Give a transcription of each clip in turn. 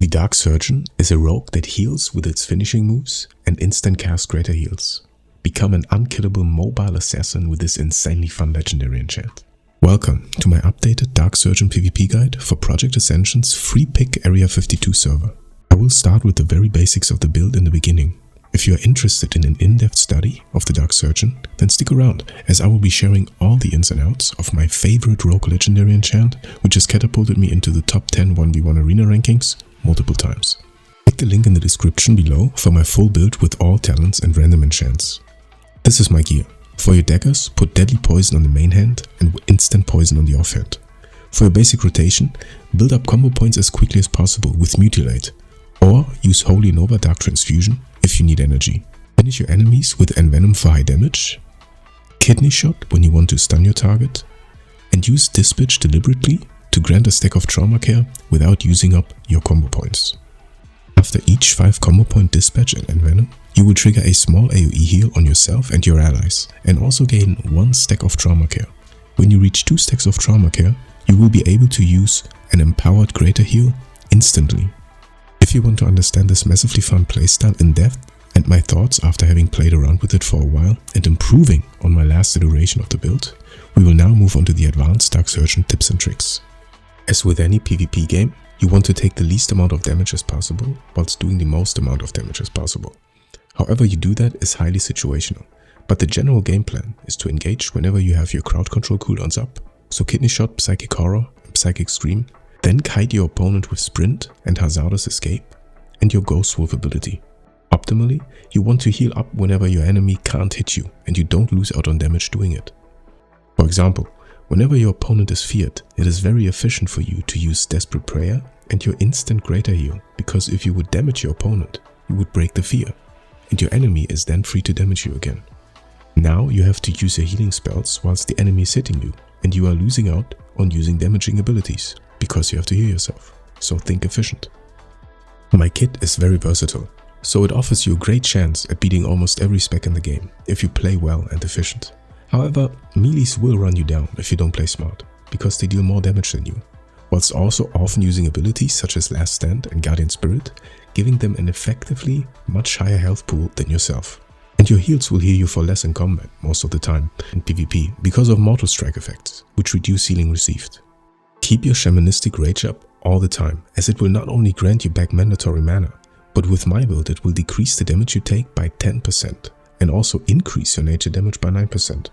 The Dark Surgeon is a rogue that heals with its finishing moves and instant cast greater heals. Become an unkillable mobile assassin with this insanely fun legendary enchant. Welcome to my updated Dark Surgeon PvP guide for Project Ascension's free pick Area 52 server. I will start with the very basics of the build in the beginning. If you are interested in an in-depth study of the Dark Surgeon, then stick around, as I will be sharing all the ins and outs of my favorite rogue legendary enchant, which has catapulted me into the top 10 1v1 arena rankings multiple times. Click the link in the description below for my full build with all talents and random enchants. This is my gear. For your daggers, put deadly poison on the main hand and instant poison on the offhand. For your basic rotation, build up combo points as quickly as possible with Mutilate, or use Holy Nova Dark Transfusion if you need energy. Finish your enemies with Envenom for high damage, Kidney Shot when you want to stun your target, and use Dispatch deliberately to grant a stack of trauma care without using up your combo points. After each 5 combo point dispatch and envenom, you will trigger a small AoE heal on yourself and your allies, and also gain 1 stack of trauma care. When you reach 2 stacks of trauma care, you will be able to use an empowered greater heal instantly. If you want to understand this massively fun playstyle in depth and my thoughts after having played around with it for a while and improving on my last iteration of the build, we will now move on to the advanced Dark Surgeon tips and tricks. As with any PvP game, you want to take the least amount of damage as possible whilst doing the most amount of damage as possible. However you do that is highly situational, but the general game plan is to engage whenever you have your crowd control cooldowns up, so Kidney Shot, Psychic Horror and Psychic Scream, then kite your opponent with Sprint and Hazardous Escape, and your Ghost Wolf ability. Optimally, you want to heal up whenever your enemy can't hit you and you don't lose out on damage doing it. For example, whenever your opponent is feared, it is very efficient for you to use Desperate Prayer and your instant greater heal, because if you would damage your opponent, you would break the fear, and your enemy is then free to damage you again. Now you have to use your healing spells whilst the enemy is hitting you, and you are losing out on using damaging abilities, because you have to heal yourself, so think efficient. My kit is very versatile, so it offers you a great chance at beating almost every spec in the game if you play well and efficient. However, melees will run you down if you don't play smart, because they deal more damage than you, whilst also often using abilities such as Last Stand and Guardian Spirit, giving them an effectively much higher health pool than yourself. And your heals will heal you for less in combat most of the time in PvP because of Mortal Strike effects, which reduce healing received. Keep your Shamanistic Rage up all the time, as it will not only grant you back mandatory mana, but with my build it will decrease the damage you take by 10% and also increase your nature damage by 9%.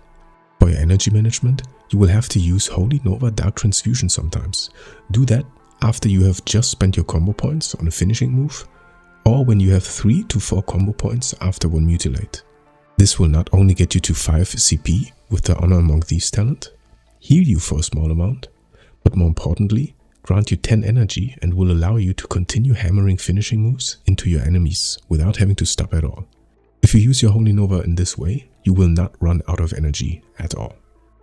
For your energy management, you will have to use Holy Nova Dark Transfusion sometimes. Do that after you have just spent your combo points on a finishing move, or when you have 3 to 4 combo points after one Mutilate. This will not only get you to 5 CP with the Honor Among Thieves talent, heal you for a small amount, but more importantly, grant you 10 energy and will allow you to continue hammering finishing moves into your enemies without having to stop at all. If you use your Holy Nova in this way, you will not run out of energy at all.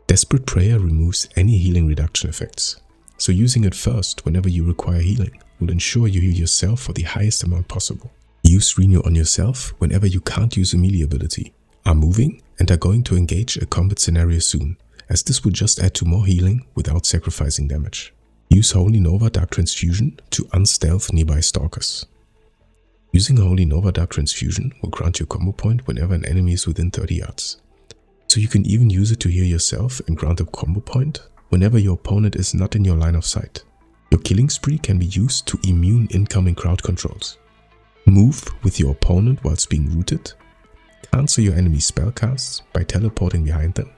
Desperate Prayer removes any healing reduction effects, so using it first whenever you require healing will ensure you heal yourself for the highest amount possible. Use Renew on yourself whenever you can't use a melee ability, are moving and are going to engage a combat scenario soon, as this will just add to more healing without sacrificing damage. Use Holy Nova Dark Transfusion to unstealth nearby stalkers. Using Holy Nova Dark Transfusion will grant you a combo point whenever an enemy is within 30 yards. So you can even use it to heal yourself and grant a combo point whenever your opponent is not in your line of sight. Your Killing Spree can be used to immune incoming crowd controls. Move with your opponent whilst being rooted. Cancel your enemy's spellcasts by teleporting behind them.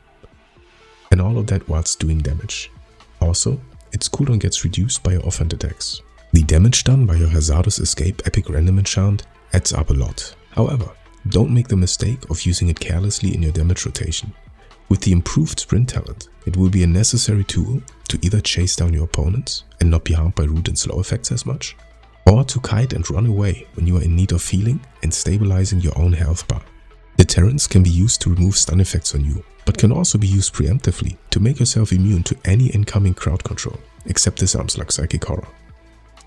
And all of that whilst doing damage. Also, its cooldown gets reduced by your offhand attacks. The damage done by your Hazardous Escape Epic Random Enchant adds up a lot. However, don't make the mistake of using it carelessly in your damage rotation. With the improved Sprint talent, it will be a necessary tool to either chase down your opponents and not be harmed by root and slow effects as much, or to kite and run away when you are in need of healing and stabilizing your own health bar. Deterrence can be used to remove stun effects on you, but can also be used preemptively to make yourself immune to any incoming crowd control, except disarms like Psychic Horror.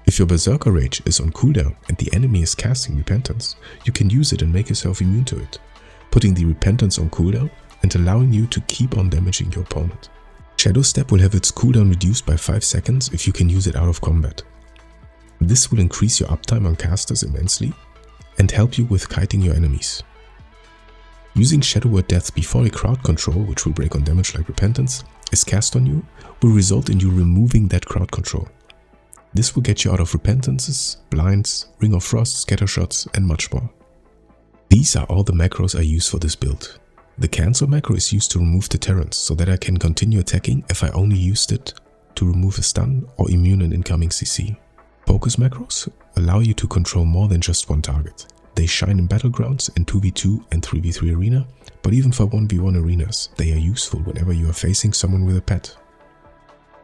If your Berserker Rage is on cooldown and the enemy is casting Repentance, you can use it and make yourself immune to it, putting the Repentance on cooldown and allowing you to keep on damaging your opponent. Shadow Step will have its cooldown reduced by 5 seconds if you can use it out of combat. This will increase your uptime on casters immensely and help you with kiting your enemies. Using Shadow Word Death before a crowd control, which will break on damage like Repentance, is cast on you, will result in you removing that crowd control. This will get you out of Repentances, Blinds, Ring of Frost, Scatter Shots, and much more. These are all the macros I use for this build. The cancel macro is used to remove deterrence so that I can continue attacking if I only used it to remove a stun or immune an incoming CC. Focus macros allow you to control more than just one target. They shine in Battlegrounds and 2v2 and 3v3 arena, but even for 1v1 arenas, they are useful whenever you are facing someone with a pet.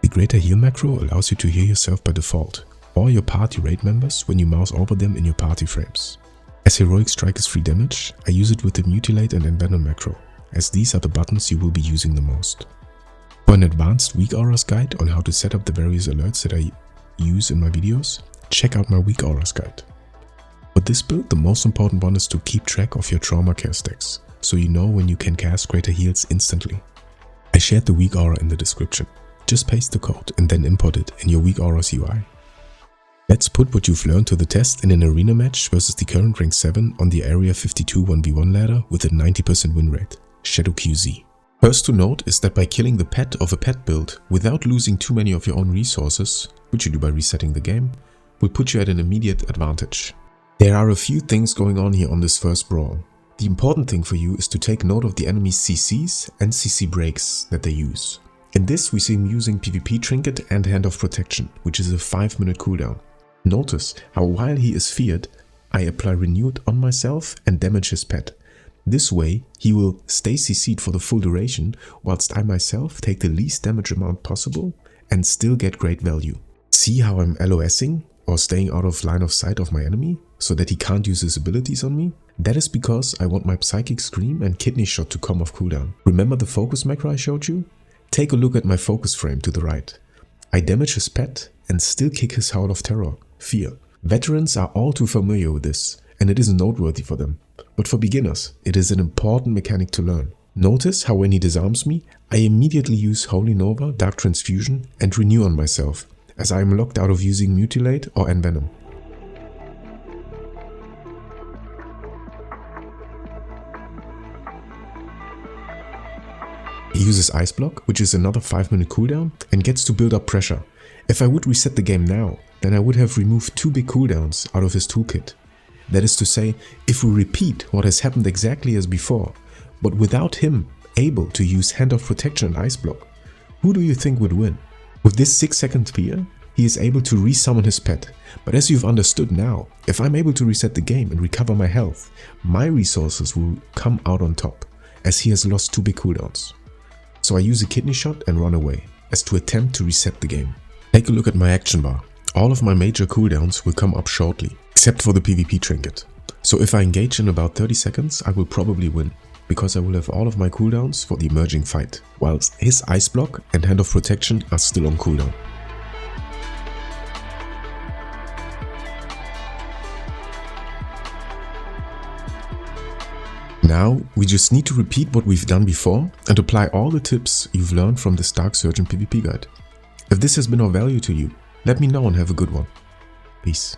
The Greater Heal macro allows you to heal yourself by default, or your party raid members when you mouse over them in your party frames. As Heroic Strike is free damage, I use it with the Mutilate and Envenom macro, as these are the buttons you will be using the most. For an advanced Weak Auras guide on how to set up the various alerts that I use in my videos, check out my Weak Auras guide. For this build, the most important one is to keep track of your trauma care stacks, so you know when you can cast greater heals instantly. I shared the Weak Aura in the description. Just paste the code and then import it in your Weak Auras UI. Let's put what you've learned to the test in an arena match versus the current rank 7 on the Area 52 1v1 ladder with a 90% win rate, Shadow QZ. First to note is that by killing the pet of a pet build without losing too many of your own resources, which you do by resetting the game, will put you at an immediate advantage. There are a few things going on here on this first brawl. The important thing for you is to take note of the enemy's CCs and CC breaks that they use. In this we see him using PvP Trinket and Hand of Protection, which is a 5-minute cooldown. Notice how while he is feared, I apply Renewed on myself and damage his pet. This way he will stay CC'd for the full duration, whilst I myself take the least damage amount possible and still get great value. See how I'm LOSing or staying out of line of sight of my enemy, so that he can't use his abilities on me? That is because I want my Psychic Scream and Kidney Shot to come off cooldown. Remember the focus macro I showed you? Take a look at my focus frame to the right. I damage his pet and still kick his Howl of Terror, Fear. Veterans are all too familiar with this, and it is noteworthy for them. But for beginners, it is an important mechanic to learn. Notice how when he disarms me, I immediately use Holy Nova, Dark Transfusion and Renew on myself, as I am locked out of using Mutilate or Envenom. He uses Ice Block, which is another 5-minute cooldown, and gets to build up pressure. If I would reset the game now, then I would have removed 2 big cooldowns out of his toolkit. That is to say, if we repeat what has happened exactly as before, but without him able to use Hand of Protection and Ice Block, who do you think would win? With this 6-second fear, he is able to resummon his pet, but as you've understood now, if I'm able to reset the game and recover my health, my resources will come out on top, as he has lost 2 big cooldowns. So I use a Kidney Shot and run away, as to attempt to reset the game. Take a look at my action bar. All of my major cooldowns will come up shortly, except for the PvP Trinket. So if I engage in about 30 seconds, I will probably win, because I will have all of my cooldowns for the emerging fight, whilst his Ice Block and Hand of Protection are still on cooldown. Now, we just need to repeat what we've done before and apply all the tips you've learned from this Dark Surgeon PvP guide. If this has been of value to you, let me know and have a good one. Peace.